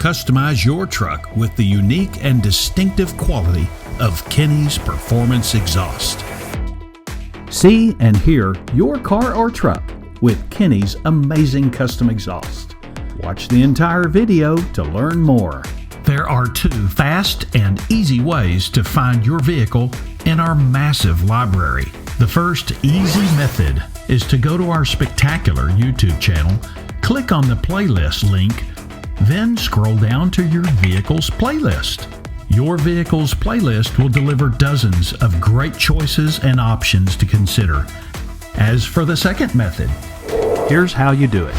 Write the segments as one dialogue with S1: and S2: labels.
S1: customize your truck with the unique and distinctive quality of Kinney's Performance Exhaust. See and hear your car or truck with Kinney's amazing custom exhaust. Watch the entire video to learn more. There are 2 fast and easy ways to find your vehicle in our massive library. The first easy method is to go to our spectacular YouTube channel, click on the playlist link, then scroll down to your vehicle's playlist. Your vehicle's playlist will deliver dozens of great choices and options to consider. As for the second method, here's how you do it.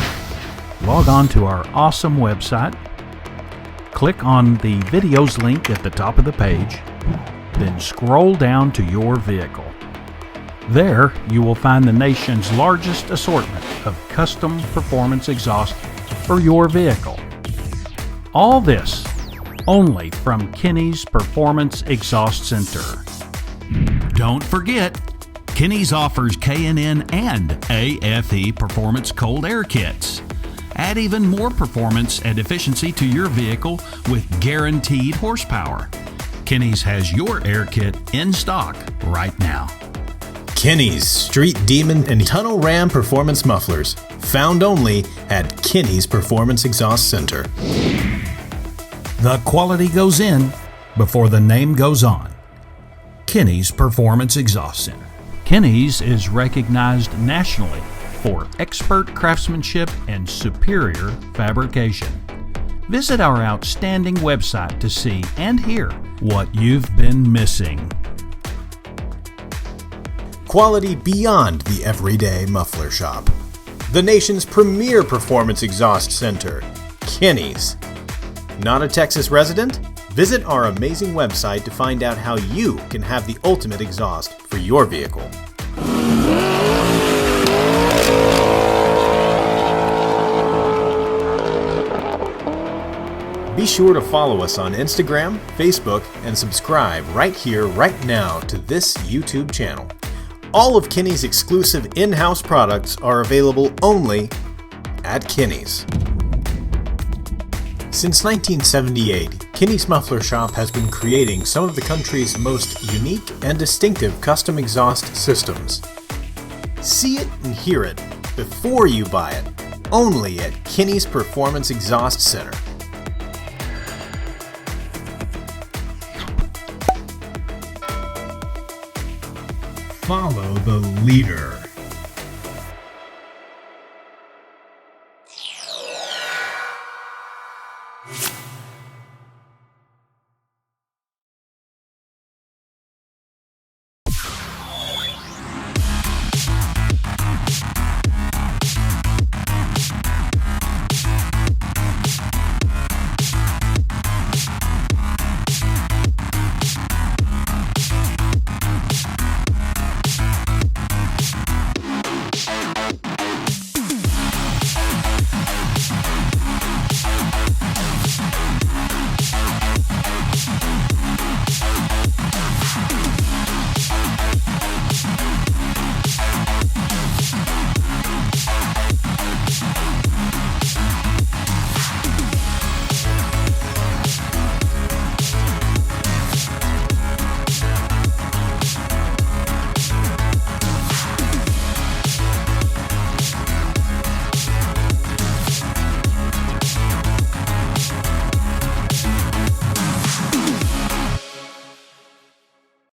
S1: Log on to our awesome website, click on the videos link at the top of the page, then scroll down to your vehicle. There, you will find the nation's largest assortment of custom performance exhaust for your vehicle. All this only from Kinney's Performance Exhaust Center. Don't forget, Kinney's offers K&N and AFE Performance Cold Air Kits. Add even more performance and efficiency to your vehicle with guaranteed horsepower. Kinney's has your air kit in stock right now.
S2: Kinney's Street Demon and Tunnel Ram Performance Mufflers, found only at Kinney's Performance Exhaust Center.
S1: The quality goes in before the name goes on. Kinney's Performance Exhaust Center. Kinney's is recognized nationally for expert craftsmanship and superior fabrication. Visit our outstanding website to see and hear what you've been missing.
S2: Quality beyond the everyday muffler shop. The nation's premier performance exhaust center, Kinney's. Not a Texas resident? Visit our amazing website to find out how you can have the ultimate exhaust for your vehicle. Be sure to follow us on Instagram, Facebook, and subscribe right here, right now to this YouTube channel. All of Kinney's exclusive in-house products are available only at Kinney's. Since 1978, Kinney's Muffler Shop has been creating some of the country's most unique and distinctive custom exhaust systems. See it and hear it before you buy it, only at Kinney's Performance Exhaust Center. Follow the leader.